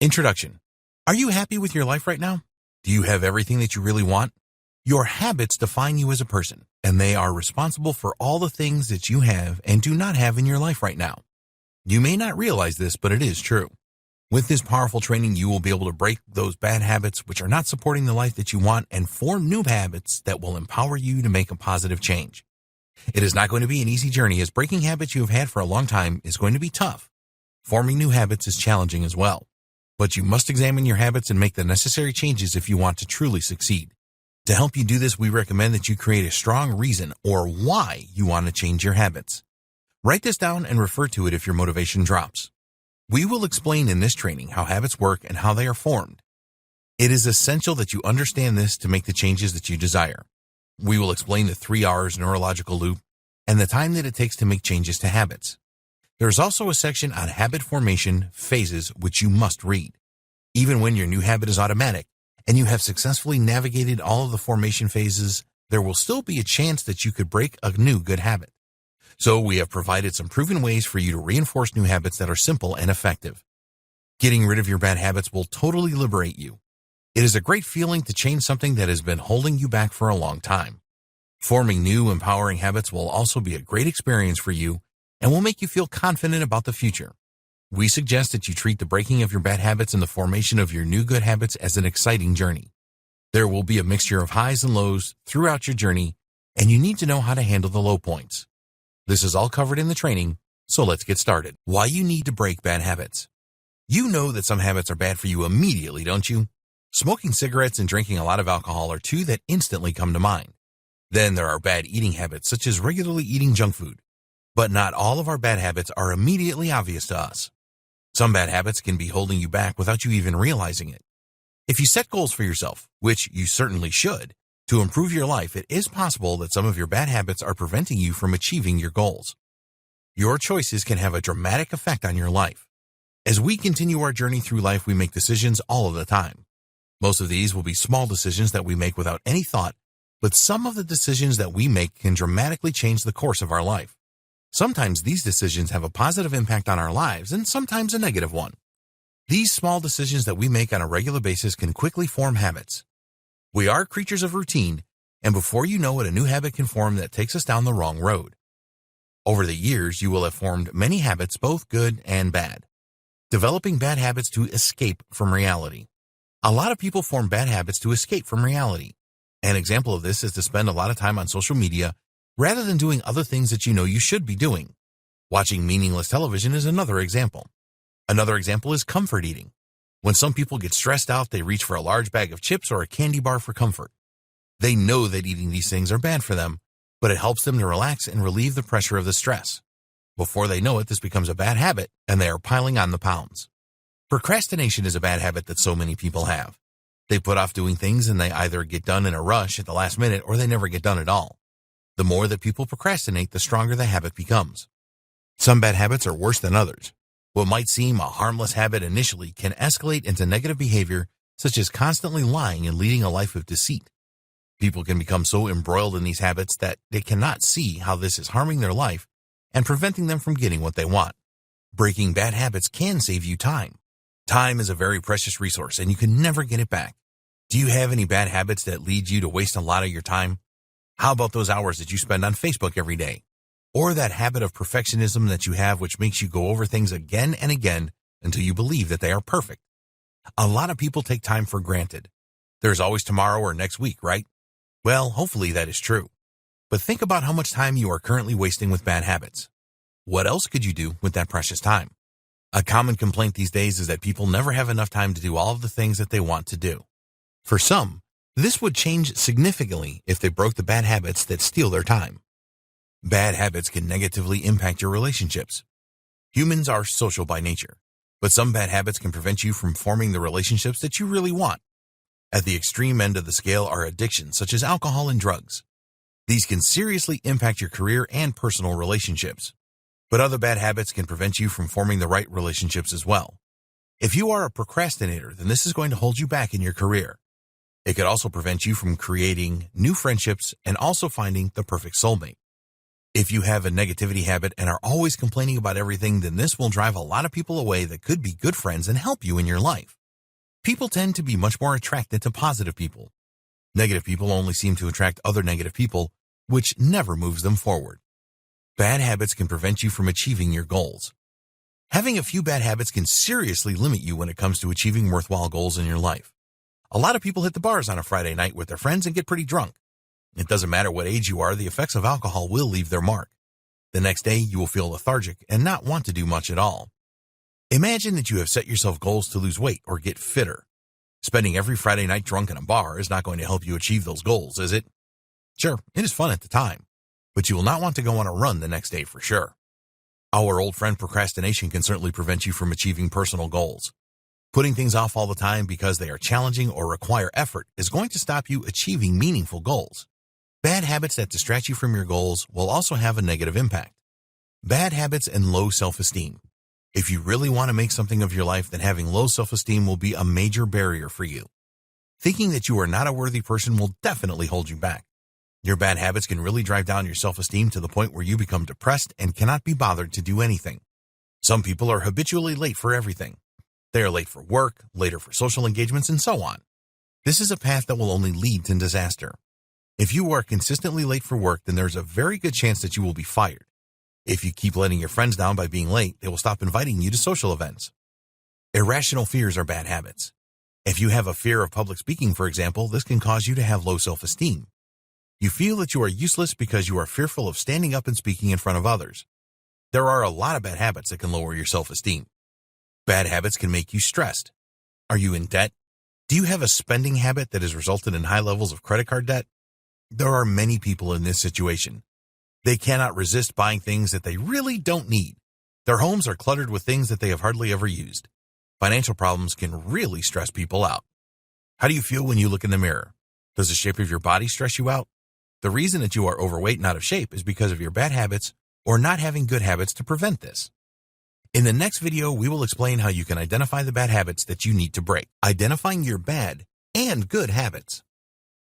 Introduction. Are you happy with your life right now? Do you have everything that you really want? Your habits define you as a person, and they are responsible for all the things that you have and do not have in your life right now. You may not realize this, but it is true. With this powerful training, you will be able to break those bad habits which are not supporting the life that you want and form new habits that will empower you to make a positive change. It is not going to be an easy journey, as breaking habits you have had for a long time is going to be tough. Forming new habits is challenging as well. But you must examine your habits and make the necessary changes if you want to truly succeed. To help you do this, we recommend that you create a strong reason or why you want to change your habits. Write this down and refer to it if your motivation drops. We will explain in this training how habits work and how they are formed. It is essential that you understand this to make the changes that you desire. We will explain the 3 R's neurological loop and the time that it takes to make changes to habits. There is also a section on habit formation phases which you must read. Even when your new habit is automatic and you have successfully navigated all of the formation phases, there will still be a chance that you could break a new good habit. So we have provided some proven ways for you to reinforce new habits that are simple and effective. Getting rid of your bad habits will totally liberate you. It is a great feeling to change something that has been holding you back for a long time. Forming new, empowering habits will also be a great experience for you and will make you feel confident about the future. We suggest that you treat the breaking of your bad habits and the formation of your new good habits as an exciting journey. There will be a mixture of highs and lows throughout your journey, and you need to know how to handle the low points. This is all covered in the training, so let's get started. Why you need to break bad habits. You know that some habits are bad for you immediately, don't you? Smoking cigarettes and drinking a lot of alcohol are two that instantly come to mind. Then there are bad eating habits, such as regularly eating junk food. But not all of our bad habits are immediately obvious to us. Some bad habits can be holding you back without you even realizing it. If you set goals for yourself, which you certainly should, to improve your life, it is possible that some of your bad habits are preventing you from achieving your goals. Your choices can have a dramatic effect on your life. As we continue our journey through life, we make decisions all of the time. Most of these will be small decisions that we make without any thought, but some of the decisions that we make can dramatically change the course of our life. Sometimes these decisions have a positive impact on our lives and sometimes a negative one. These small decisions that we make on a regular basis can quickly form habits. We are creatures of routine, and before you know it, a new habit can form that takes us down the wrong road. Over the years, you will have formed many habits, both good and bad. Developing bad habits to escape from reality. A lot of people form bad habits to escape from reality. An example of this is to spend a lot of time on social media rather than doing other things that you know you should be doing. Watching meaningless television is another example. Another example is comfort eating. When some people get stressed out, they reach for a large bag of chips or a candy bar for comfort. They know that eating these things are bad for them, but it helps them to relax and relieve the pressure of the stress. Before they know it, this becomes a bad habit, and they are piling on the pounds. Procrastination is a bad habit that so many people have. They put off doing things, and they either get done in a rush at the last minute or they never get done at all. The more that people procrastinate, the stronger the habit becomes. Some bad habits are worse than others. What might seem a harmless habit initially can escalate into negative behavior, such as constantly lying and leading a life of deceit. People can become so embroiled in these habits that they cannot see how this is harming their life and preventing them from getting what they want. Breaking bad habits can save you time. Time is a very precious resource, and you can never get it back. Do you have any bad habits that lead you to waste a lot of your time? How about those hours that you spend on Facebook every day? Or that habit of perfectionism that you have which makes you go over things again and again until you believe that they are perfect? A lot of people take time for granted. There's always tomorrow or next week, right? Well, hopefully that is true. But think about how much time you are currently wasting with bad habits. What else could you do with that precious time? A common complaint these days is that people never have enough time to do all of the things that they want to do. For some, this would change significantly if they broke the bad habits that steal their time. Bad habits can negatively impact your relationships. Humans are social by nature, but some bad habits can prevent you from forming the relationships that you really want. At the extreme end of the scale are addictions such as alcohol and drugs. These can seriously impact your career and personal relationships. But other bad habits can prevent you from forming the right relationships as well. If you are a procrastinator, then this is going to hold you back in your career. It could also prevent you from creating new friendships and also finding the perfect soulmate. If you have a negativity habit and are always complaining about everything, then this will drive a lot of people away that could be good friends and help you in your life. People tend to be much more attracted to positive people. Negative people only seem to attract other negative people, which never moves them forward. Bad habits can prevent you from achieving your goals. Having a few bad habits can seriously limit you when it comes to achieving worthwhile goals in your life. A lot of people hit the bars on a Friday night with their friends and get pretty drunk. It doesn't matter what age you are, the effects of alcohol will leave their mark. The next day, you will feel lethargic and not want to do much at all. Imagine that you have set yourself goals to lose weight or get fitter. Spending every Friday night drunk in a bar is not going to help you achieve those goals, is it? Sure, it is fun at the time, but you will not want to go on a run the next day for sure. Our old friend procrastination can certainly prevent you from achieving personal goals. Putting things off all the time because they are challenging or require effort is going to stop you achieving meaningful goals. Bad habits that distract you from your goals will also have a negative impact. Bad habits and low self-esteem. If you really want to make something of your life, then having low self-esteem will be a major barrier for you. Thinking that you are not a worthy person will definitely hold you back. Your bad habits can really drive down your self-esteem to the point where you become depressed and cannot be bothered to do anything. Some people are habitually late for everything. They are late for work, later for social engagements, and so on. This is a path that will only lead to disaster. If you are consistently late for work, then there's a very good chance that you will be fired. If you keep letting your friends down by being late, they will stop inviting you to social events. Irrational fears are bad habits. If you have a fear of public speaking, for example, this can cause you to have low self-esteem. You feel that you are useless because you are fearful of standing up and speaking in front of others. There are a lot of bad habits that can lower your self-esteem. Bad habits can make you stressed. Are you in debt? Do you have a spending habit that has resulted in high levels of credit card debt? There are many people in this situation. They cannot resist buying things that they really don't need. Their homes are cluttered with things that they have hardly ever used. Financial problems can really stress people out. How do you feel when you look in the mirror? Does the shape of your body stress you out? The reason that you are overweight and out of shape is because of your bad habits or not having good habits to prevent this. In the next video, we will explain how you can identify the bad habits that you need to break. Identifying your bad and good habits.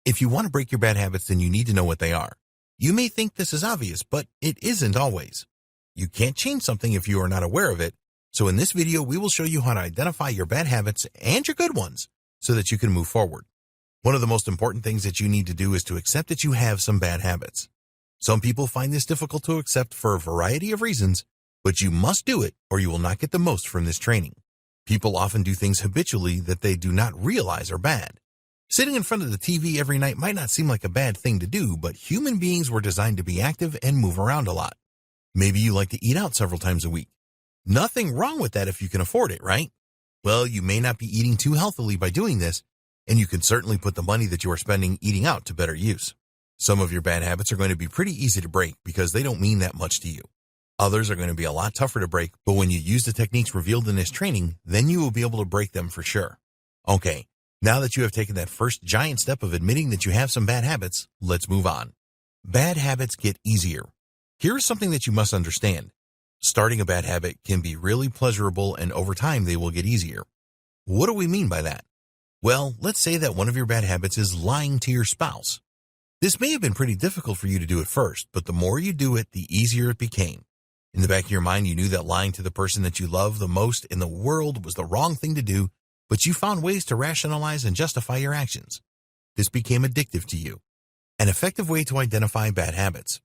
If you want to break your bad habits, then you need to know what they are. You may think this is obvious, but it isn't always. You can't change something if you are not aware of it, so in this video we will show you how to identify your bad habits and your good ones so that you can move forward. One of the most important things that you need to do is to accept that you have some bad habits. Some people find this difficult to accept for a variety of reasons, but you must do it or you will not get the most from this training. People often do things habitually that they do not realize are bad. Sitting in front of the TV every night might not seem like a bad thing to do, but human beings were designed to be active and move around a lot. Maybe you like to eat out several times a week. Nothing wrong with that if you can afford it, right? Well, you may not be eating too healthily by doing this, and you can certainly put the money that you are spending eating out to better use. Some of your bad habits are going to be pretty easy to break because they don't mean that much to you. Others are going to be a lot tougher to break, but when you use the techniques revealed in this training, then you will be able to break them for sure. Okay. Now that you have taken that first giant step of admitting that you have some bad habits, let's move on. Bad habits get easier. Here is something that you must understand. Starting a bad habit can be really pleasurable, and over time they will get easier. What do we mean by that? Well, let's say that one of your bad habits is lying to your spouse. This may have been pretty difficult for you to do at first, but the more you do it, the easier it became. In the back of your mind, you knew that lying to the person that you love the most in the world was the wrong thing to do, but you found ways to rationalize and justify your actions. This became addictive to you. An effective way to identify bad habits.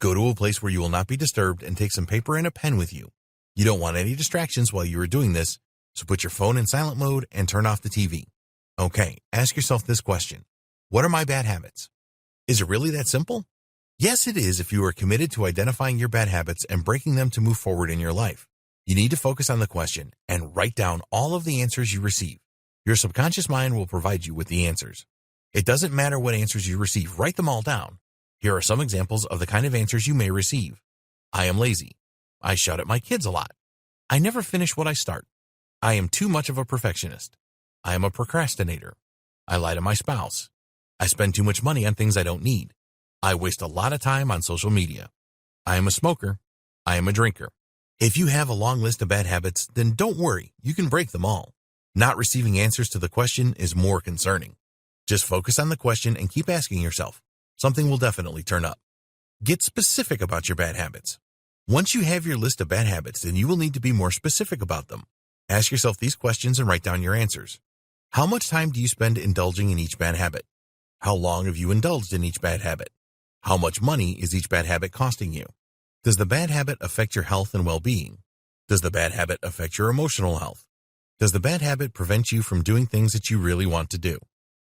Go to a place where you will not be disturbed and take some paper and a pen with you. You don't want any distractions while you are doing this, so put your phone in silent mode and turn off the TV. Okay, ask yourself this question. What are my bad habits? Is it really that simple? Yes, it is if you are committed to identifying your bad habits and breaking them to move forward in your life. You need to focus on the question and write down all of the answers you receive. Your subconscious mind will provide you with the answers. It doesn't matter what answers you receive, write them all down. Here are some examples of the kind of answers you may receive. I am lazy. I shout at my kids a lot. I never finish what I start. I am too much of a perfectionist. I am a procrastinator. I lie to my spouse. I spend too much money on things I don't need. I waste a lot of time on social media. I am a smoker. I am a drinker. If you have a long list of bad habits, then don't worry, you can break them all. Not receiving answers to the question is more concerning. Just focus on the question and keep asking yourself. Something will definitely turn up. Get specific about your bad habits. Once you have your list of bad habits, then you will need to be more specific about them. Ask yourself these questions and write down your answers. How much time do you spend indulging in each bad habit? How long have you indulged in each bad habit? How much money is each bad habit costing you? Does the bad habit affect your health and well-being? Does the bad habit affect your emotional health? Does the bad habit prevent you from doing things that you really want to do?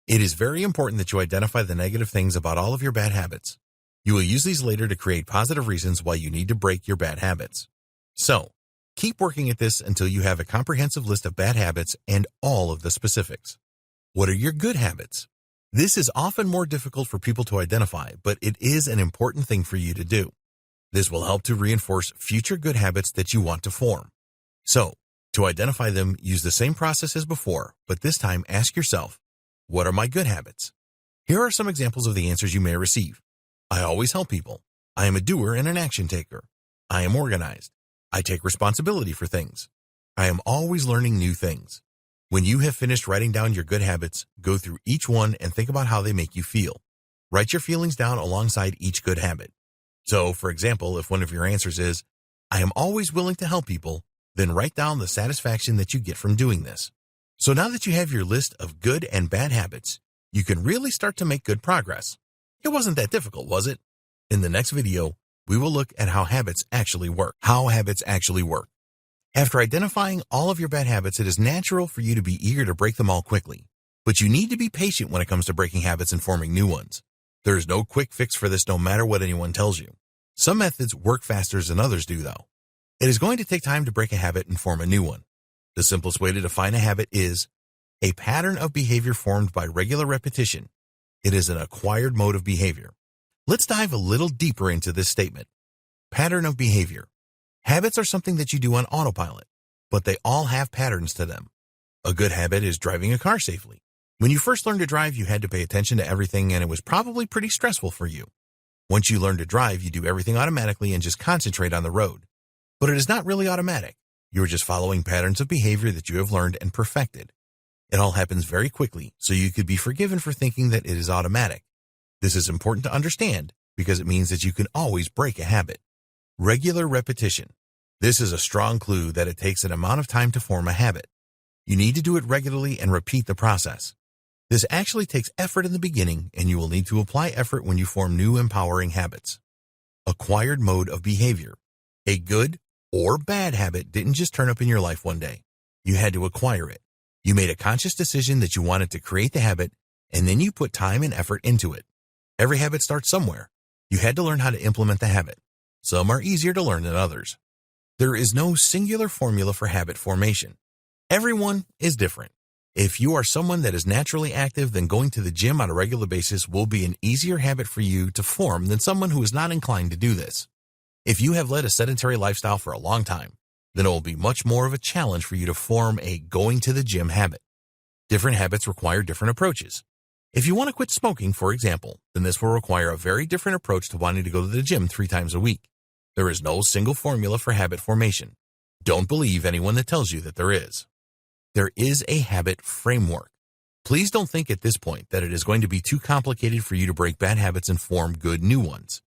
It is very important that you identify the negative things about all of your bad habits. You will use these later to create positive reasons why you need to break your bad habits. So, keep working at this until you have a comprehensive list of bad habits and all of the specifics. What are your good habits? This is often more difficult for people to identify, but it is an important thing for you to do. This will help to reinforce future good habits that you want to form. So, to identify them, use the same process as before, but this time ask yourself, what are my good habits? Here are some examples of the answers you may receive. I always help people. I am a doer and an action taker. I am organized. I take responsibility for things. I am always learning new things. When you have finished writing down your good habits, go through each one and think about how they make you feel. Write your feelings down alongside each good habit. So, for example, if one of your answers is, I am always willing to help people, then write down the satisfaction that you get from doing this. So now that you have your list of good and bad habits, you can really start to make good progress. It wasn't that difficult, was it? In the next video, we will look at how habits actually work. How habits actually work. After identifying all of your bad habits, it is natural for you to be eager to break them all quickly. But you need to be patient when it comes to breaking habits and forming new ones. There is no quick fix for this no matter what anyone tells you. Some methods work faster than others do, though. It is going to take time to break a habit and form a new one. The simplest way to define a habit is a pattern of behavior formed by regular repetition. It is an acquired mode of behavior. Let's dive a little deeper into this statement. Pattern of behavior. Habits are something that you do on autopilot, but they all have patterns to them. A good habit is driving a car safely. When you first learned to drive, you had to pay attention to everything, and it was probably pretty stressful for you. Once you learn to drive, you do everything automatically and just concentrate on the road. But it is not really automatic. You are just following patterns of behavior that you have learned and perfected. It all happens very quickly, so you could be forgiven for thinking that it is automatic. This is important to understand because it means that you can always break a habit. Regular repetition. This is a strong clue that it takes an amount of time to form a habit. You need to do it regularly and repeat the process. This actually takes effort in the beginning, and you will need to apply effort when you form new empowering habits. Acquired mode of behavior. A good or bad habit didn't just turn up in your life one day. You had to acquire it. You made a conscious decision that you wanted to create the habit, and then you put time and effort into it. Every habit starts somewhere. You had to learn how to implement the habit. Some are easier to learn than others. There is no singular formula for habit formation. Everyone is different. If you are someone that is naturally active, then going to the gym on a regular basis will be an easier habit for you to form than someone who is not inclined to do this. If you have led a sedentary lifestyle for a long time, then it will be much more of a challenge for you to form a going to the gym habit. Different habits require different approaches. If you want to quit smoking, for example, then this will require a very different approach to wanting to go to the gym 3 times a week. There is no single formula for habit formation. Don't believe anyone that tells you that there is. There is a habit framework. Please don't think at this point that it is going to be too complicated for you to break bad habits and form good new ones.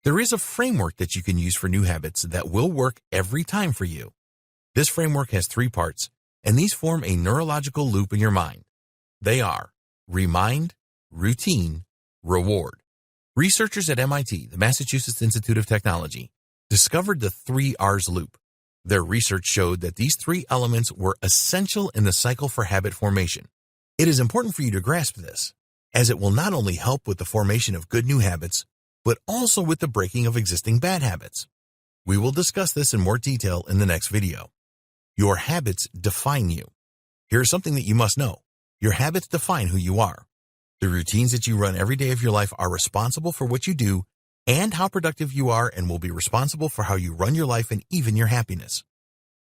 There is a framework that you can use for new habits that will work every time for you. This framework has 3 parts, and these form a neurological loop in your mind. They are remind, routine, reward. Researchers at MIT, the Massachusetts Institute of Technology, discovered the 3 R's loop. Their research showed that these 3 elements were essential in the cycle for habit formation. It is important for you to grasp this, as it will not only help with the formation of good new habits, but also with the breaking of existing bad habits. We will discuss this in more detail in the next video. Your habits define you. Here's something that you must know. Your habits define who you are. The routines that you run every day of your life are responsible for what you do and how productive you are, and will be responsible for how you run your life and even your happiness.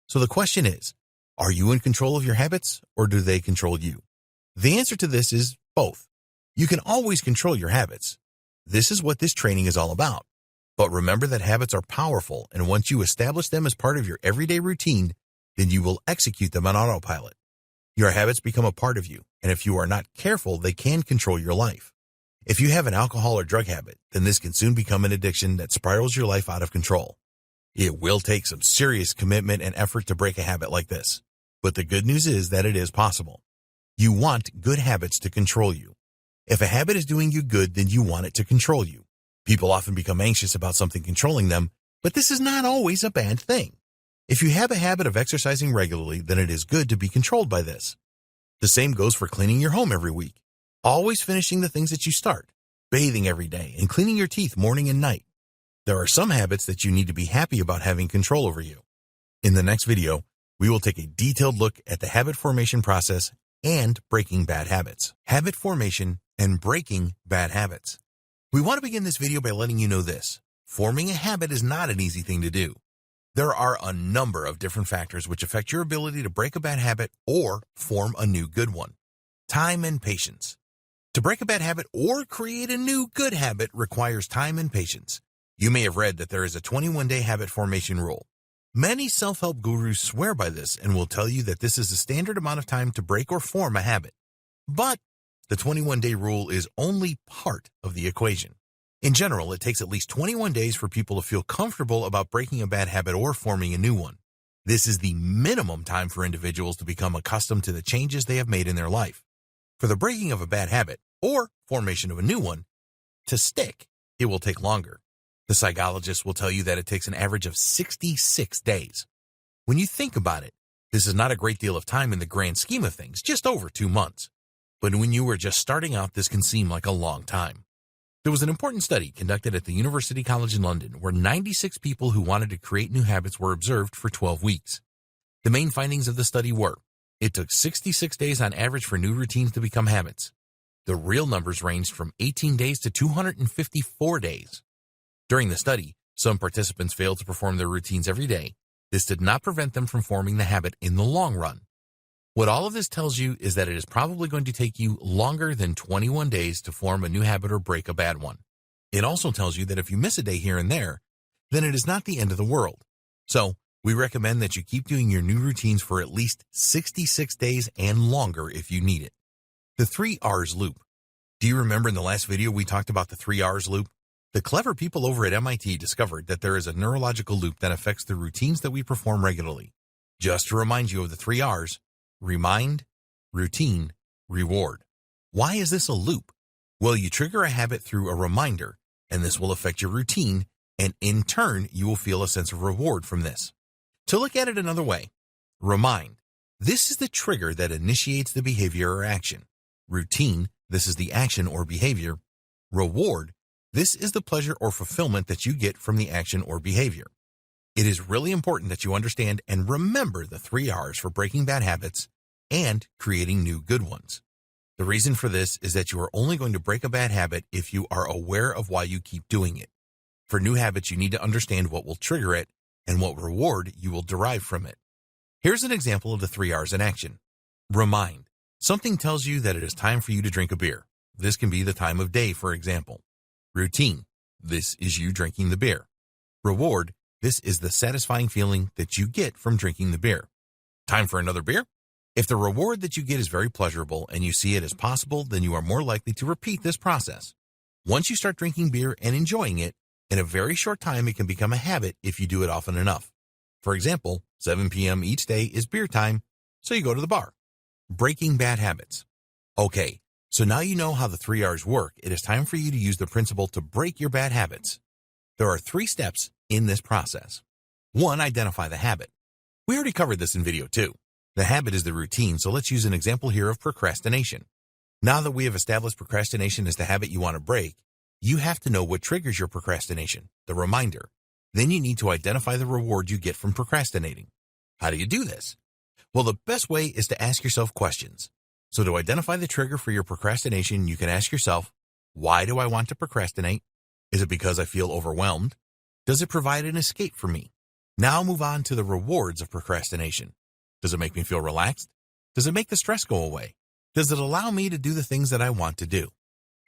So the question is, are you in control of your habits, or do they control you? The answer to this is both. You can always control your habits. This is what this training is all about. But remember that habits are powerful, and once you establish them as part of your everyday routine, then you will execute them on autopilot. Your habits become a part of you, and if you are not careful, they can control your life. If you have an alcohol or drug habit, then this can soon become an addiction that spirals your life out of control. It will take some serious commitment and effort to break a habit like this, but the good news is that it is possible. You want good habits to control you. If a habit is doing you good, then you want it to control you. People often become anxious about something controlling them, but this is not always a bad thing. If you have a habit of exercising regularly, then it is good to be controlled by this. The same goes for cleaning your home every week. Always finishing the things that you start, bathing every day, and cleaning your teeth morning and night. There are some habits that you need to be happy about having control over you. In the next video, we will take a detailed look at the habit formation process and breaking bad habits. Habit formation and breaking bad habits. We want to begin this video by letting you know this. Forming a habit is not an easy thing to do. There are a number of different factors which affect your ability to break a bad habit or form a new good one. Time and patience. To break a bad habit or create a new good habit requires time and patience. You may have read that there is a 21-day habit formation rule. Many self-help gurus swear by this and will tell you that this is the standard amount of time to break or form a habit. But the 21-day rule is only part of the equation. In general, it takes at least 21 days for people to feel comfortable about breaking a bad habit or forming a new one. This is the minimum time for individuals to become accustomed to the changes they have made in their life. For the breaking of a bad habit or formation of a new one to stick, it will take longer. The psychologists will tell you that it takes an average of 66 days. When you think about it, this is not a great deal of time in the grand scheme of things, just over 2 months. But when you are just starting out, this can seem like a long time. There was an important study conducted at the University College in London where 96 people who wanted to create new habits were observed for 12 weeks. The main findings of the study were, it took 66 days on average for new routines to become habits. The real numbers ranged from 18 days to 254 days. During the study, some participants failed to perform their routines every day. This did not prevent them from forming the habit in the long run. What all of this tells you is that it is probably going to take you longer than 21 days to form a new habit or break a bad one. It also tells you that if you miss a day here and there, then it is not the end of the world. So, we recommend that you keep doing your new routines for at least 66 days and longer if you need it. The 3 R's loop. Do you remember in the last video we talked about the 3 R's loop? The clever people over at MIT discovered that there is a neurological loop that affects the routines that we perform regularly. Just to remind you of the 3 R's, remind, routine, reward. Why is this a loop? Well, you trigger a habit through a reminder, and this will affect your routine, and in turn, you will feel a sense of reward from this. To look at it another way, remind. This is the trigger that initiates the behavior or action. Routine, this is the action or behavior. Reward, this is the pleasure or fulfillment that you get from the action or behavior. It is really important that you understand and remember the 3 R's for breaking bad habits and creating new good ones. The reason for this is that you are only going to break a bad habit if you are aware of why you keep doing it. For new habits, you need to understand what will trigger it and what reward you will derive from it. Here's an example of the 3 R's in action. Remind. Something tells you that it is time for you to drink a beer. This can be the time of day, for example. Routine. This is you drinking the beer. Reward. This is the satisfying feeling that you get from drinking the beer. Time for another beer? If the reward that you get is very pleasurable and you see it as possible, then you are more likely to repeat this process. Once you start drinking beer and enjoying it, in a very short time it can become a habit if you do it often enough. For example, 7 p.m. each day is beer time, so you go to the bar. Breaking bad habits. Okay, so now you know how the 3 R's work. It is time for you to use the principle to break your bad habits. There are 3 steps in this process. 1. Identify the habit. We already covered this in video 2. The habit is the routine, so let's use an example here of procrastination. Now that we have established procrastination as the habit you want to break, you have to know what triggers your procrastination, the reminder. Then you need to identify the reward you get from procrastinating. How do you do this? Well, the best way is to ask yourself questions. So to identify the trigger for your procrastination, you can ask yourself, why do I want to procrastinate? Is it because I feel overwhelmed? Does it provide an escape for me? Now move on to the rewards of procrastination. Does it make me feel relaxed? Does it make the stress go away? Does it allow me to do the things that I want to do?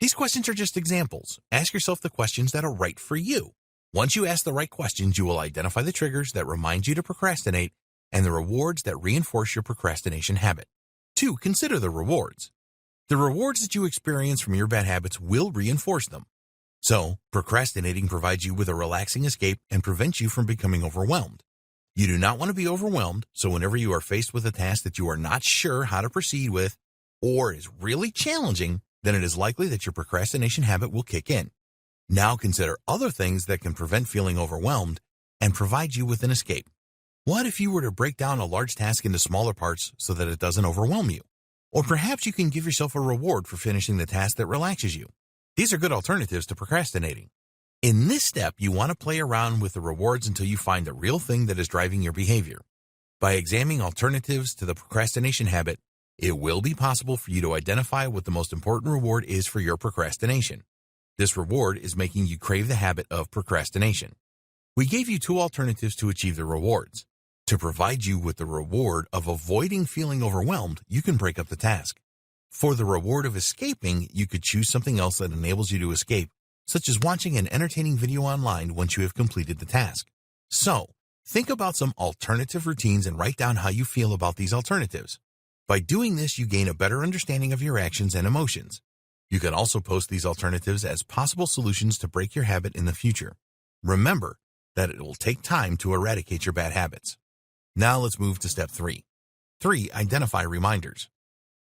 These questions are just examples. Ask yourself the questions that are right for you. Once you ask the right questions, you will identify the triggers that remind you to procrastinate and the rewards that reinforce your procrastination habit. 2. Consider the rewards. The rewards that you experience from your bad habits will reinforce them. So, procrastinating provides you with a relaxing escape and prevents you from becoming overwhelmed. You do not want to be overwhelmed, so whenever you are faced with a task that you are not sure how to proceed with, or is really challenging, then it is likely that your procrastination habit will kick in. Now consider other things that can prevent feeling overwhelmed and provide you with an escape. What if you were to break down a large task into smaller parts so that it doesn't overwhelm you? Or perhaps you can give yourself a reward for finishing the task that relaxes you. These are good alternatives to procrastinating. In this step, you want to play around with the rewards until you find the real thing that is driving your behavior. By examining alternatives to the procrastination habit, it will be possible for you to identify what the most important reward is for your procrastination. This reward is making you crave the habit of procrastination. We gave you two alternatives to achieve the rewards. To provide you with the reward of avoiding feeling overwhelmed, you can break up the task. For the reward of escaping, you could choose something else that enables you to escape, such as watching an entertaining video online once you have completed the task. So, think about some alternative routines and write down how you feel about these alternatives. By doing this, you gain a better understanding of your actions and emotions. You can also post these alternatives as possible solutions to break your habit in the future. Remember that it will take time to eradicate your bad habits. Now let's move to step 3. 3. Identify reminders.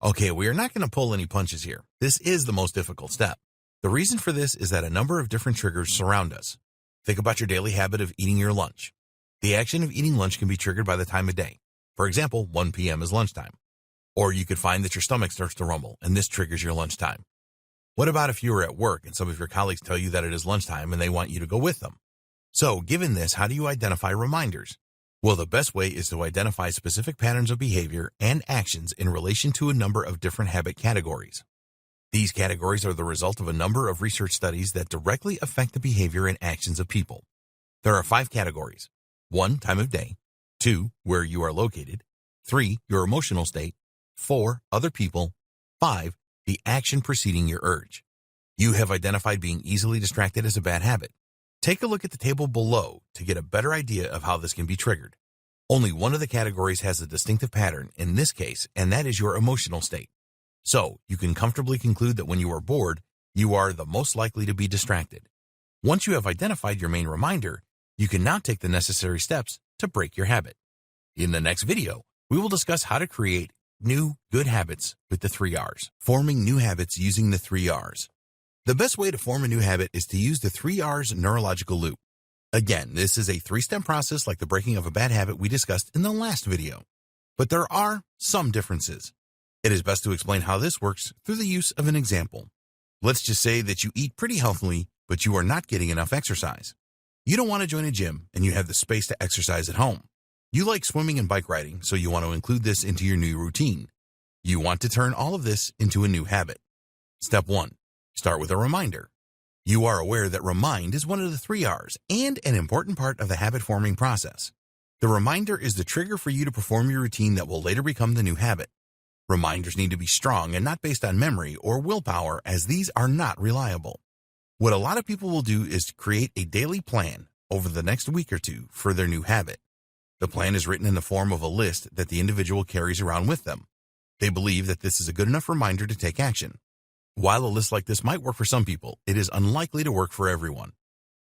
Okay, we are not going to pull any punches here. This is the most difficult step. The reason for this is that a number of different triggers surround us. Think about your daily habit of eating your lunch. The action of eating lunch can be triggered by the time of day. For example, 1 p.m. is lunchtime. Or you could find that your stomach starts to rumble, and this triggers your lunchtime. What about if you are at work and some of your colleagues tell you that it is lunchtime and they want you to go with them? So, given this, how do you identify reminders? Well, the best way is to identify specific patterns of behavior and actions in relation to a number of different habit categories. These categories are the result of a number of research studies that directly affect the behavior and actions of people. There are 5 categories. 1. Time of day. 2. Where you are located. 3. Your emotional state. 4. Other people. 5. The action preceding your urge. You have identified being easily distracted as a bad habit. Take a look at the table below to get a better idea of how this can be triggered. Only one of the categories has a distinctive pattern in this case, and that is your emotional state. So, you can comfortably conclude that when you are bored, you are the most likely to be distracted. Once you have identified your main reminder, you can now take the necessary steps to break your habit. In the next video, we will discuss how to create new good habits with the 3 R's. Forming new habits using the 3 R's. The best way to form a new habit is to use the 3 R's neurological loop. Again, this is a 3-step process like the breaking of a bad habit we discussed in the last video. But there are some differences. It is best to explain how this works through the use of an example. Let's just say that you eat pretty healthily, but you are not getting enough exercise. You don't want to join a gym, and you have the space to exercise at home. You like swimming and bike riding, so you want to include this into your new routine. You want to turn all of this into a new habit. Step 1. Start with a reminder. You are aware that remind is one of the 3 R's and an important part of the habit-forming process. The reminder is the trigger for you to perform your routine that will later become the new habit. Reminders need to be strong and not based on memory or willpower, as these are not reliable. What a lot of people will do is to create a daily plan over the next week or two for their new habit. The plan is written in the form of a list that the individual carries around with them. They believe that this is a good enough reminder to take action. While a list like this might work for some people, it is unlikely to work for everyone.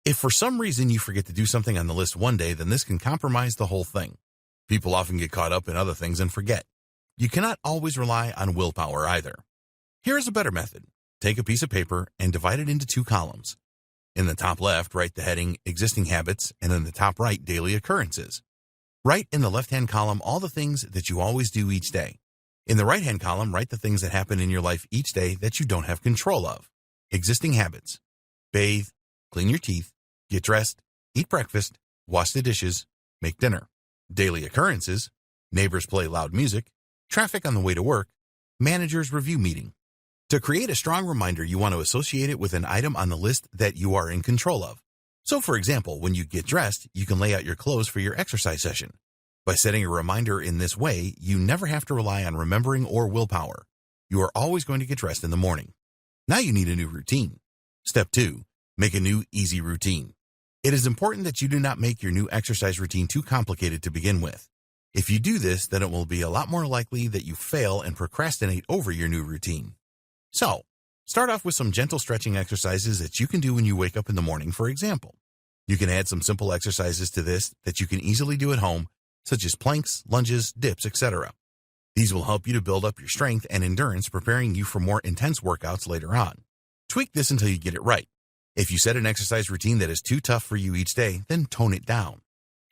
If for some reason you forget to do something on the list one day, then this can compromise the whole thing. People often get caught up in other things and forget. You cannot always rely on willpower either. Here is a better method. Take a piece of paper and divide it into 2 columns. In the top left, write the heading Existing Habits, and in the top right, Daily Occurrences. Write in the left-hand column all the things that you always do each day. In the right-hand column, write the things that happen in your life each day that you don't have control of. Existing habits. Bathe, clean your teeth, get dressed, eat breakfast, wash the dishes, make dinner. Daily occurrences. Neighbors play loud music, traffic on the way to work, manager's review meeting. To create a strong reminder, you want to associate it with an item on the list that you are in control of. So, for example, when you get dressed, you can lay out your clothes for your exercise session. By setting a reminder in this way, you never have to rely on remembering or willpower. You are always going to get dressed in the morning. Now you need a new routine. Step 2. Make a new, easy routine. It is important that you do not make your new exercise routine too complicated to begin with. If you do this, then it will be a lot more likely that you fail and procrastinate over your new routine. So, start off with some gentle stretching exercises that you can do when you wake up in the morning, for example. You can add some simple exercises to this that you can easily do at home, such as planks, lunges, dips, etc. These will help you to build up your strength and endurance, preparing you for more intense workouts later on. Tweak this until you get it right. If you set an exercise routine that is too tough for you each day, then tone it down.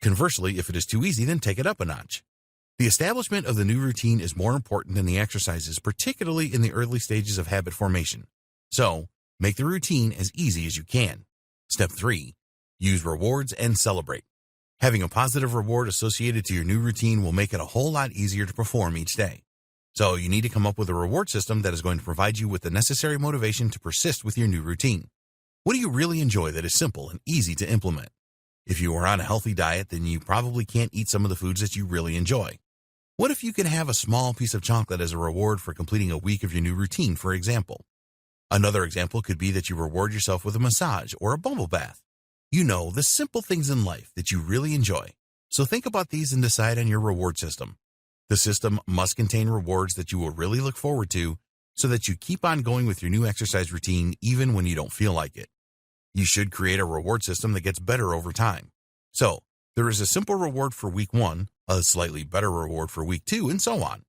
Conversely, if it is too easy, then take it up a notch. The establishment of the new routine is more important than the exercises, particularly in the early stages of habit formation. So, make the routine as easy as you can. Step 3. Use rewards and celebrate. Having a positive reward associated to your new routine will make it a whole lot easier to perform each day. So you need to come up with a reward system that is going to provide you with the necessary motivation to persist with your new routine. What do you really enjoy that is simple and easy to implement? If you are on a healthy diet, then you probably can't eat some of the foods that you really enjoy. What if you can have a small piece of chocolate as a reward for completing a week of your new routine, for example? Another example could be that you reward yourself with a massage or a bubble bath. You know, the simple things in life that you really enjoy. So think about these and decide on your reward system. The system must contain rewards that you will really look forward to so that you keep on going with your new exercise routine even when you don't feel like it. You should create a reward system that gets better over time. So, there is a simple reward for week 1, a slightly better reward for week 2, and so on.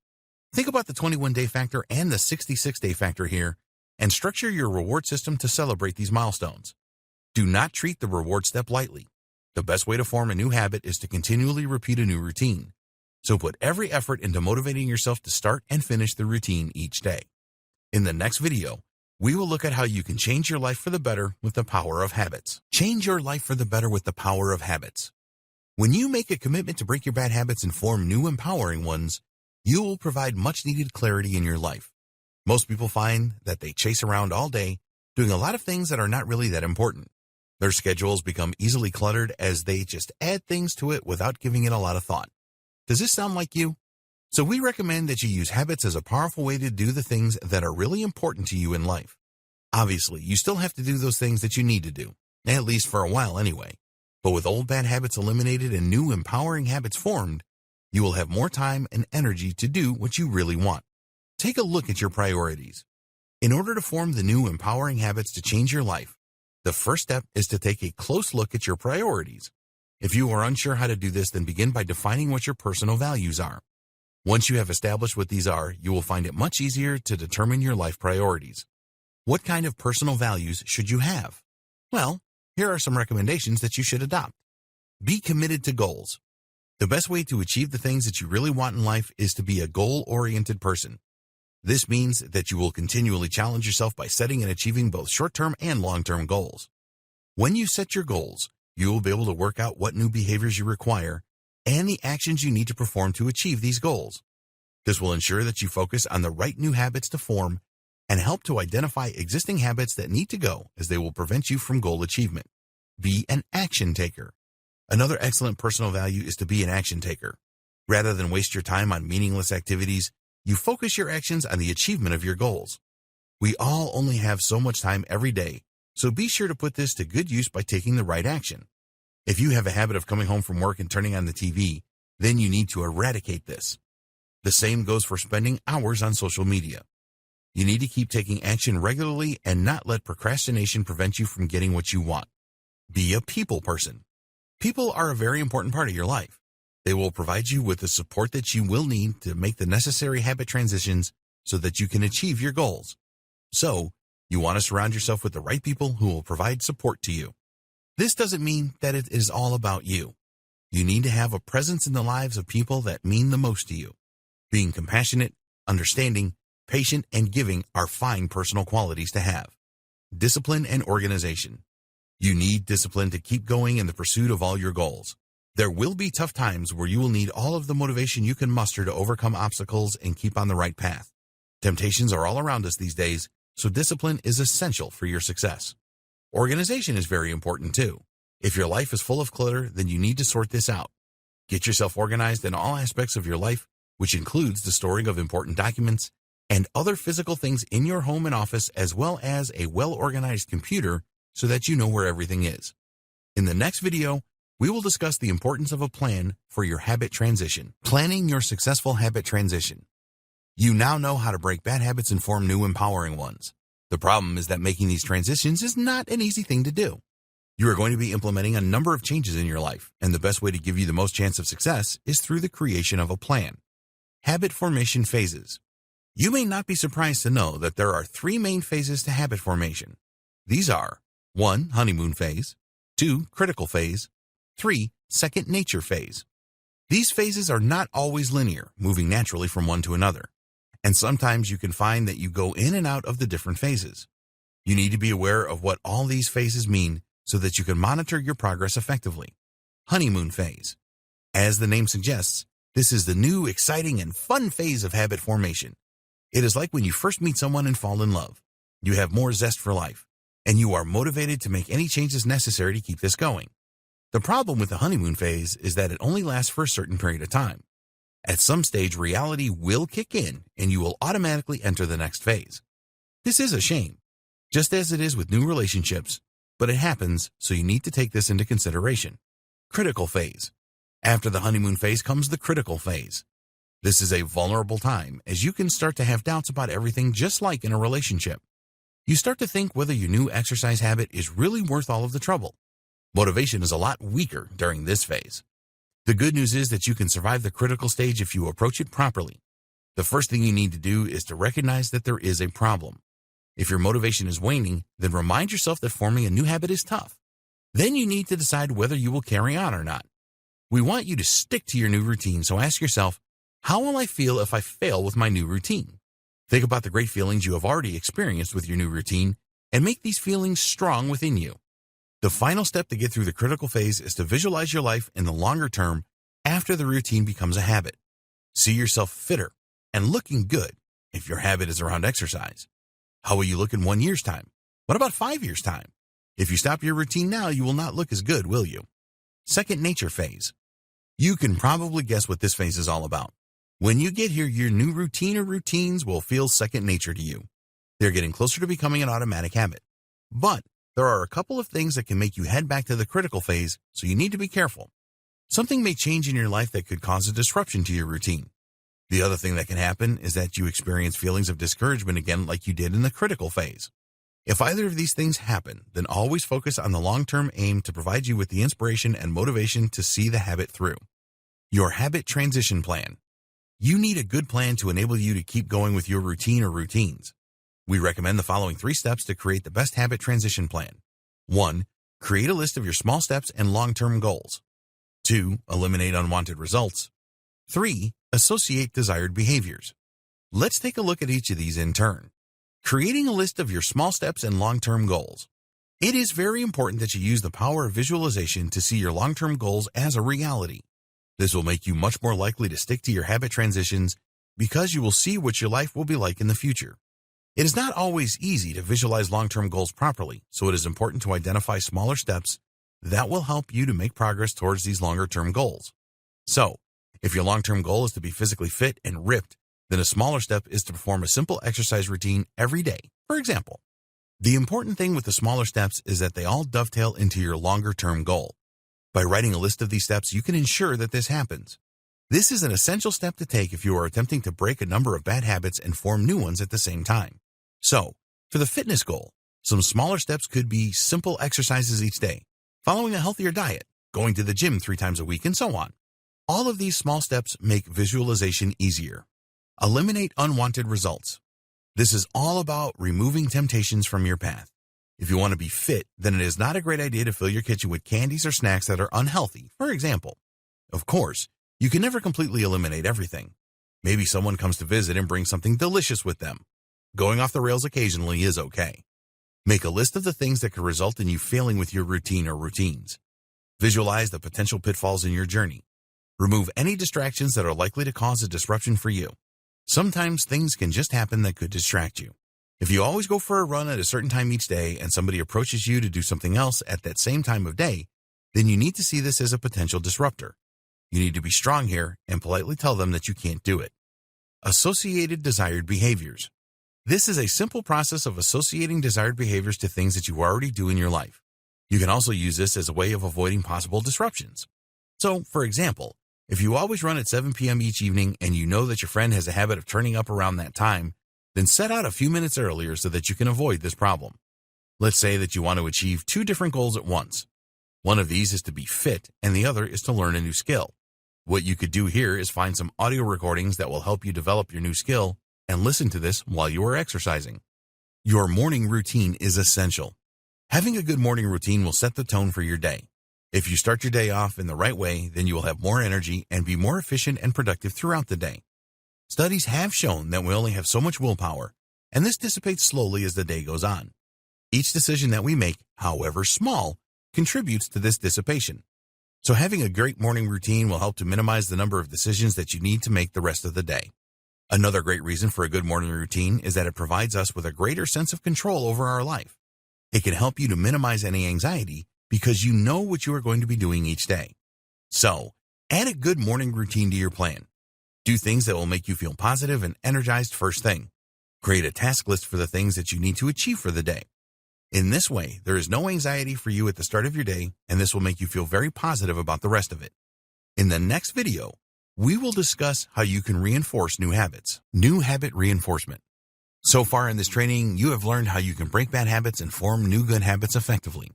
Think about the 21-day factor and the 66-day factor here, and structure your reward system to celebrate these milestones. Do not treat the reward step lightly. The best way to form a new habit is to continually repeat a new routine. So put every effort into motivating yourself to start and finish the routine each day. In the next video, we will look at how you can change your life for the better with the power of habits. Change your life for the better with the power of habits. When you make a commitment to break your bad habits and form new empowering ones, you will provide much-needed clarity in your life. Most people find that they chase around all day, doing a lot of things that are not really that important. Their schedules become easily cluttered as they just add things to it without giving it a lot of thought. Does this sound like you? So we recommend that you use habits as a powerful way to do the things that are really important to you in life. Obviously, you still have to do those things that you need to do, at least for a while anyway. But with old bad habits eliminated and new empowering habits formed, you will have more time and energy to do what you really want. Take a look at your priorities. In order to form the new empowering habits to change your life, the first step is to take a close look at your priorities. If you are unsure how to do this, then begin by defining what your personal values are. Once you have established what these are, you will find it much easier to determine your life priorities. What kind of personal values should you have? Well, here are some recommendations that you should adopt. Be committed to goals. The best way to achieve the things that you really want in life is to be a goal-oriented person. This means that you will continually challenge yourself by setting and achieving both short-term and long-term goals. When you set your goals, you will be able to work out what new behaviors you require and the actions you need to perform to achieve these goals. This will ensure that you focus on the right new habits to form and help to identify existing habits that need to go, as they will prevent you from goal achievement. Be an action taker. Another excellent personal value is to be an action taker. Rather than waste your time on meaningless activities, you focus your actions on the achievement of your goals. We all only have so much time every day, so be sure to put this to good use by taking the right action. If you have a habit of coming home from work and turning on the TV, then you need to eradicate this. The same goes for spending hours on social media. You need to keep taking action regularly and not let procrastination prevent you from getting what you want. Be a people person. People are a very important part of your life. They will provide you with the support that you will need to make the necessary habit transitions so that you can achieve your goals. So, you want to surround yourself with the right people who will provide support to you. This doesn't mean that it is all about you. You need to have a presence in the lives of people that mean the most to you. Being compassionate, understanding, patient, and giving are fine personal qualities to have. Discipline and organization. You need discipline to keep going in the pursuit of all your goals. There will be tough times where you will need all of the motivation you can muster to overcome obstacles and keep on the right path. Temptations are all around us these days, so discipline is essential for your success. Organization is very important too. If your life is full of clutter, then you need to sort this out. Get yourself organized in all aspects of your life, which includes the storing of important documents and other physical things in your home and office, as well as a well-organized computer so that you know where everything is. In the next video, we will discuss the importance of a plan for your habit transition. Planning your successful habit transition. You now know how to break bad habits and form new empowering ones. The problem is that making these transitions is not an easy thing to do. You are going to be implementing a number of changes in your life, and the best way to give you the most chance of success is through the creation of a plan. Habit formation phases. You may not be surprised to know that there are three main phases to habit formation. These are 1. Honeymoon phase, 2. Critical phase, 3. Second nature phase. These phases are not always linear, moving naturally from one to another, and sometimes you can find that you go in and out of the different phases. You need to be aware of what all these phases mean so that you can monitor your progress effectively. Honeymoon phase. As the name suggests, this is the new, exciting, and fun phase of habit formation. It is like when you first meet someone and fall in love. You have more zest for life, and you are motivated to make any changes necessary to keep this going. The problem with the honeymoon phase is that it only lasts for a certain period of time. At some stage, reality will kick in, and you will automatically enter the next phase. This is a shame, just as it is with new relationships, but it happens, so you need to take this into consideration. Critical phase. After the honeymoon phase comes the critical phase. This is a vulnerable time, as you can start to have doubts about everything, just like in a relationship. You start to think whether your new exercise habit is really worth all of the trouble. Motivation is a lot weaker during this phase. The good news is that you can survive the critical stage if you approach it properly. The first thing you need to do is to recognize that there is a problem. If your motivation is waning, then remind yourself that forming a new habit is tough. Then you need to decide whether you will carry on or not. We want you to stick to your new routine, so ask yourself, how will I feel if I fail with my new routine? Think about the great feelings you have already experienced with your new routine and make these feelings strong within you. The final step to get through the critical phase is to visualize your life in the longer term after the routine becomes a habit. See yourself fitter and looking good if your habit is around exercise. How will you look in 1 year's time? What about 5 years' time? If you stop your routine now, you will not look as good, will you? Second nature phase. You can probably guess what this phase is all about. When you get here, your new routine or routines will feel second nature to you. They're getting closer to becoming an automatic habit. But there are a couple of things that can make you head back to the critical phase, so you need to be careful. Something may change in your life that could cause a disruption to your routine. The other thing that can happen is that you experience feelings of discouragement again like you did in the critical phase. If either of these things happen, then always focus on the long-term aim to provide you with the inspiration and motivation to see the habit through. Your habit transition plan. You need a good plan to enable you to keep going with your routine or routines. We recommend the following 3 steps to create the best habit transition plan. 1. Create a list of your small steps and long-term goals. 2. Eliminate unwanted results. 3. Associate desired behaviors. Let's take a look at each of these in turn. Creating a list of your small steps and long-term goals. It is very important that you use the power of visualization to see your long-term goals as a reality. This will make you much more likely to stick to your habit transitions because you will see what your life will be like in the future. It is not always easy to visualize long-term goals properly, so it is important to identify smaller steps that will help you to make progress towards these longer-term goals. So, if your long-term goal is to be physically fit and ripped, then a smaller step is to perform a simple exercise routine every day, for example. The important thing with the smaller steps is that they all dovetail into your longer-term goal. By writing a list of these steps, you can ensure that this happens. This is an essential step to take if you are attempting to break a number of bad habits and form new ones at the same time. So, for the fitness goal, some smaller steps could be simple exercises each day, following a healthier diet, going to the gym 3 times a week, and so on. All of these small steps make visualization easier. Eliminate unwanted results. This is all about removing temptations from your path. If you want to be fit, then it is not a great idea to fill your kitchen with candies or snacks that are unhealthy, for example. Of course, you can never completely eliminate everything. Maybe someone comes to visit and brings something delicious with them. Going off the rails occasionally is okay. Make a list of the things that could result in you failing with your routine or routines. Visualize the potential pitfalls in your journey. Remove any distractions that are likely to cause a disruption for you. Sometimes things can just happen that could distract you. If you always go for a run at a certain time each day and somebody approaches you to do something else at that same time of day, then you need to see this as a potential disruptor. You need to be strong here and politely tell them that you can't do it. Associated desired behaviors. This is a simple process of associating desired behaviors to things that you already do in your life. You can also use this as a way of avoiding possible disruptions. So, for example, if you always run at 7 p.m. each evening and you know that your friend has a habit of turning up around that time, then set out a few minutes earlier so that you can avoid this problem. Let's say that you want to achieve 2 different goals at once. One of these is to be fit and the other is to learn a new skill. What you could do here is find some audio recordings that will help you develop your new skill and listen to this while you are exercising. Your morning routine is essential. Having a good morning routine will set the tone for your day. If you start your day off in the right way, then you will have more energy and be more efficient and productive throughout the day. Studies have shown that we only have so much willpower, and this dissipates slowly as the day goes on. Each decision that we make, however small, contributes to this dissipation. So having a great morning routine will help to minimize the number of decisions that you need to make the rest of the day. Another great reason for a good morning routine is that it provides us with a greater sense of control over our life. It can help you to minimize any anxiety because you know what you are going to be doing each day. So, add a good morning routine to your plan. Do things that will make you feel positive and energized first thing. Create a task list for the things that you need to achieve for the day. In this way, there is no anxiety for you at the start of your day, and this will make you feel very positive about the rest of it. In the next video, we will discuss how you can reinforce new habits. New habit reinforcement. So far in this training, you have learned how you can break bad habits and form new good habits effectively.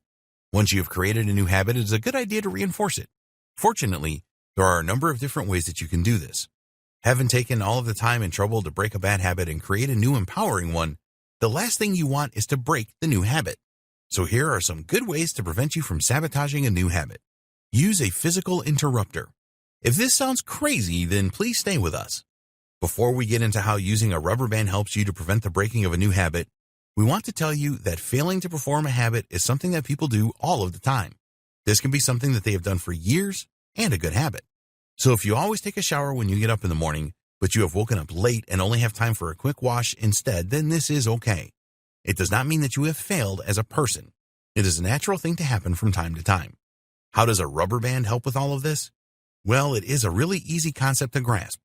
Once you have created a new habit, it is a good idea to reinforce it. Fortunately, there are a number of different ways that you can do this. Having taken all of the time and trouble to break a bad habit and create a new empowering one, the last thing you want is to break the new habit. So here are some good ways to prevent you from sabotaging a new habit. Use a physical interrupter. If this sounds crazy, then please stay with us. Before we get into how using a rubber band helps you to prevent the breaking of a new habit, we want to tell you that failing to perform a habit is something that people do all of the time. This can be something that they have done for years and a good habit. So if you always take a shower when you get up in the morning, but you have woken up late and only have time for a quick wash instead, then this is okay. It does not mean that you have failed as a person. It is a natural thing to happen from time to time. How does a rubber band help with all of this? Well, it is a really easy concept to grasp.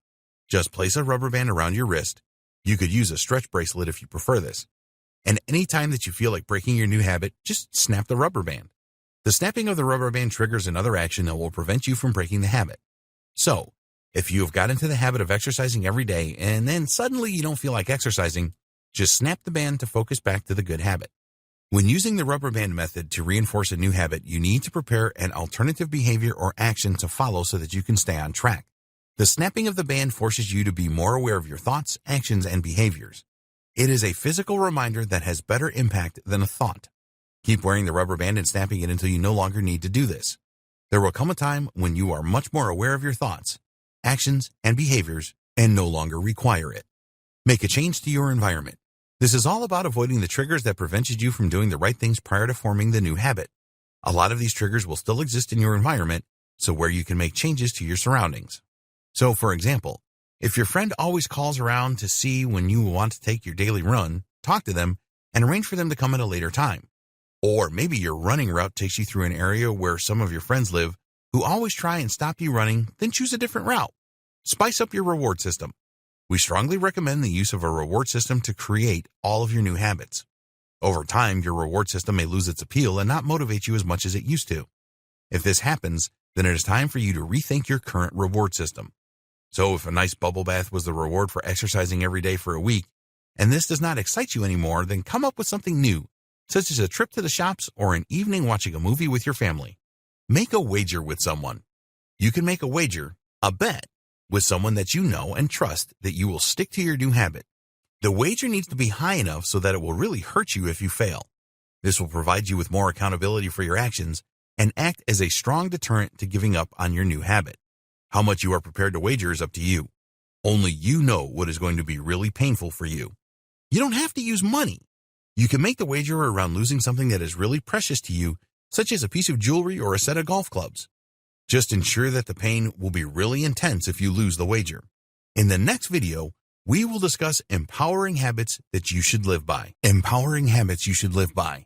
Just place a rubber band around your wrist. You could use a stretch bracelet if you prefer this. And any time that you feel like breaking your new habit, just snap the rubber band. The snapping of the rubber band triggers another action that will prevent you from breaking the habit. So, if you have got into the habit of exercising every day and then suddenly you don't feel like exercising, just snap the band to focus back to the good habit. When using the rubber band method to reinforce a new habit, you need to prepare an alternative behavior or action to follow so that you can stay on track. The snapping of the band forces you to be more aware of your thoughts, actions, and behaviors. It is a physical reminder that has better impact than a thought. Keep wearing the rubber band and snapping it until you no longer need to do this. There will come a time when you are much more aware of your thoughts, actions, and behaviors and no longer require it. Make a change to your environment. This is all about avoiding the triggers that prevented you from doing the right things prior to forming the new habit. A lot of these triggers will still exist in your environment, so where you can make changes to your surroundings. So, for example, if your friend always calls around to see when you want to take your daily run, talk to them and arrange for them to come at a later time. Or maybe your running route takes you through an area where some of your friends live who always try and stop you running, then choose a different route. Spice up your reward system. We strongly recommend the use of a reward system to create all of your new habits. Over time, your reward system may lose its appeal and not motivate you as much as it used to. If this happens, then it is time for you to rethink your current reward system. So if a nice bubble bath was the reward for exercising every day for a week, and this does not excite you anymore, then come up with something new, such as a trip to the shops or an evening watching a movie with your family. Make a wager with someone. You can make a wager, a bet, with someone that you know and trust that you will stick to your new habit. The wager needs to be high enough so that it will really hurt you if you fail. This will provide you with more accountability for your actions and act as a strong deterrent to giving up on your new habit. How much you are prepared to wager is up to you. Only you know what is going to be really painful for you. You don't have to use money. You can make the wager around losing something that is really precious to you, such as a piece of jewelry or a set of golf clubs. Just ensure that the pain will be really intense if you lose the wager. In the next video, we will discuss empowering habits that you should live by. Empowering habits you should live by.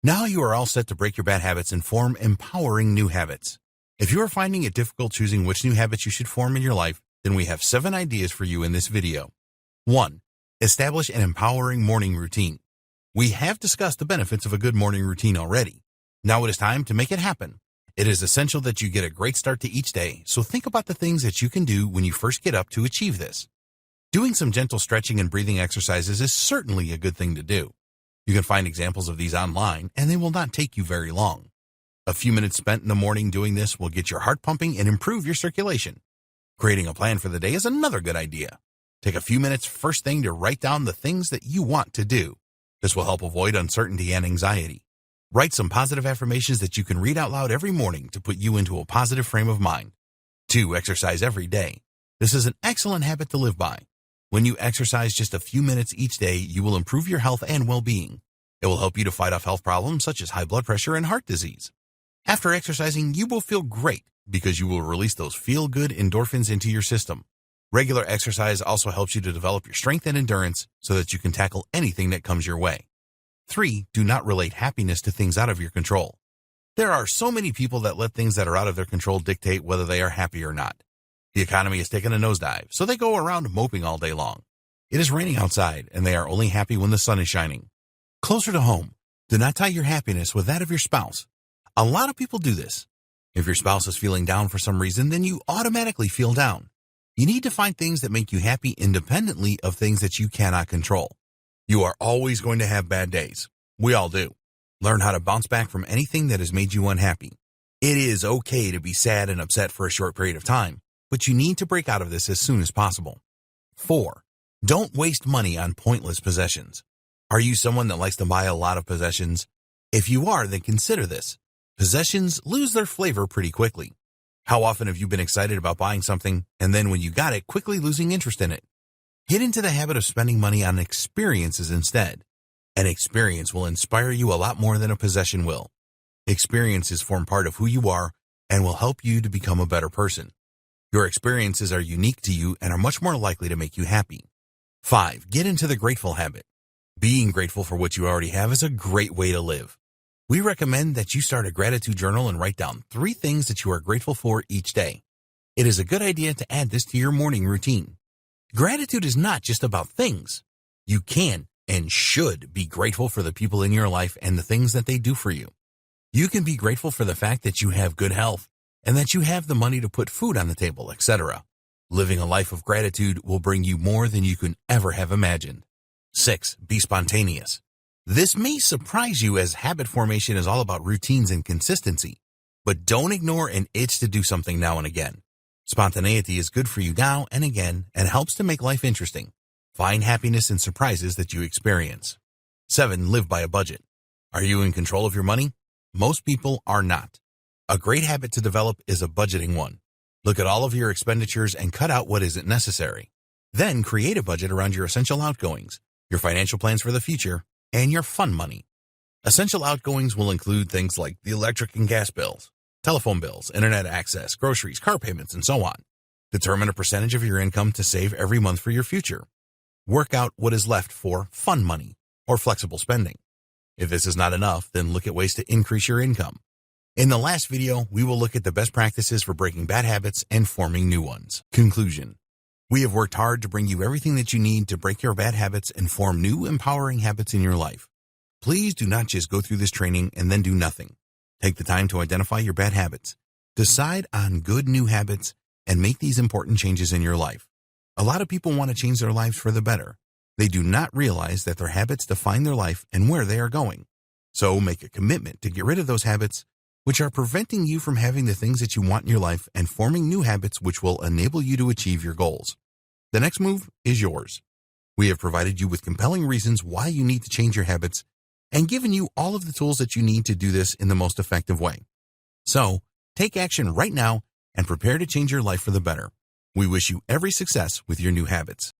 Now you are all set to break your bad habits and form empowering new habits. If you are finding it difficult choosing which new habits you should form in your life, then we have 7 ideas for you in this video. 1. Establish an empowering morning routine. We have discussed the benefits of a good morning routine already. Now it is time to make it happen. It is essential that you get a great start to each day, so think about the things that you can do when you first get up to achieve this. Doing some gentle stretching and breathing exercises is certainly a good thing to do. You can find examples of these online, and they will not take you very long. A few minutes spent in the morning doing this will get your heart pumping and improve your circulation. Creating a plan for the day is another good idea. Take a few minutes first thing to write down the things that you want to do. This will help avoid uncertainty and anxiety. Write some positive affirmations that you can read out loud every morning to put you into a positive frame of mind. 2. Exercise every day. This is an excellent habit to live by. When you exercise just a few minutes each day, you will improve your health and well-being. It will help you to fight off health problems such as high blood pressure and heart disease. After exercising, you will feel great because you will release those feel-good endorphins into your system. Regular exercise also helps you to develop your strength and endurance so that you can tackle anything that comes your way. 3. Do not relate happiness to things out of your control. There are so many people that let things that are out of their control dictate whether they are happy or not. The economy has taken a nosedive, so they go around moping all day long. It is raining outside, and they are only happy when the sun is shining. Closer to home, do not tie your happiness with that of your spouse. A lot of people do this. If your spouse is feeling down for some reason, then you automatically feel down. You need to find things that make you happy independently of things that you cannot control. You are always going to have bad days. We all do. Learn how to bounce back from anything that has made you unhappy. It is okay to be sad and upset for a short period of time, but you need to break out of this as soon as possible. 4. Don't waste money on pointless possessions. Are you someone that likes to buy a lot of possessions? If you are, then consider this. Possessions lose their flavor pretty quickly. How often have you been excited about buying something and then when you got it, quickly losing interest in it? Get into the habit of spending money on experiences instead. An experience will inspire you a lot more than a possession will. Experiences form part of who you are and will help you to become a better person. Your experiences are unique to you and are much more likely to make you happy. 5. Get into the grateful habit. Being grateful for what you already have is a great way to live. We recommend that you start a gratitude journal and write down 3 things that you are grateful for each day. It is a good idea to add this to your morning routine. Gratitude is not just about things. You can and should be grateful for the people in your life and the things that they do for you. You can be grateful for the fact that you have good health and that you have the money to put food on the table, etc. Living a life of gratitude will bring you more than you can ever have imagined. 6. Be spontaneous. This may surprise you as habit formation is all about routines and consistency, but don't ignore an itch to do something now and again. Spontaneity is good for you now and again and helps to make life interesting. Find happiness in surprises that you experience. 7. Live by a budget. Are you in control of your money? Most people are not. A great habit to develop is a budgeting one. Look at all of your expenditures and cut out what isn't necessary. Then create a budget around your essential outgoings, your financial plans for the future, and your fun money. Essential outgoings will include things like the electric and gas bills, telephone bills, internet access, groceries, car payments, and so on. Determine a percentage of your income to save every month for your future. Work out what is left for fun money or flexible spending. If this is not enough, then look at ways to increase your income. In the last video, we will look at the best practices for breaking bad habits and forming new ones. Conclusion. We have worked hard to bring you everything that you need to break your bad habits and form new empowering habits in your life. Please do not just go through this training and then do nothing. Take the time to identify your bad habits, decide on good new habits, and make these important changes in your life. A lot of people want to change their lives for the better. They do not realize that their habits define their life and where they are going. So make a commitment to get rid of those habits which are preventing you from having the things that you want in your life and forming new habits which will enable you to achieve your goals. The next move is yours. We have provided you with compelling reasons why you need to change your habits and given you all of the tools that you need to do this in the most effective way. So, take action right now and prepare to change your life for the better. We wish you every success with your new habits.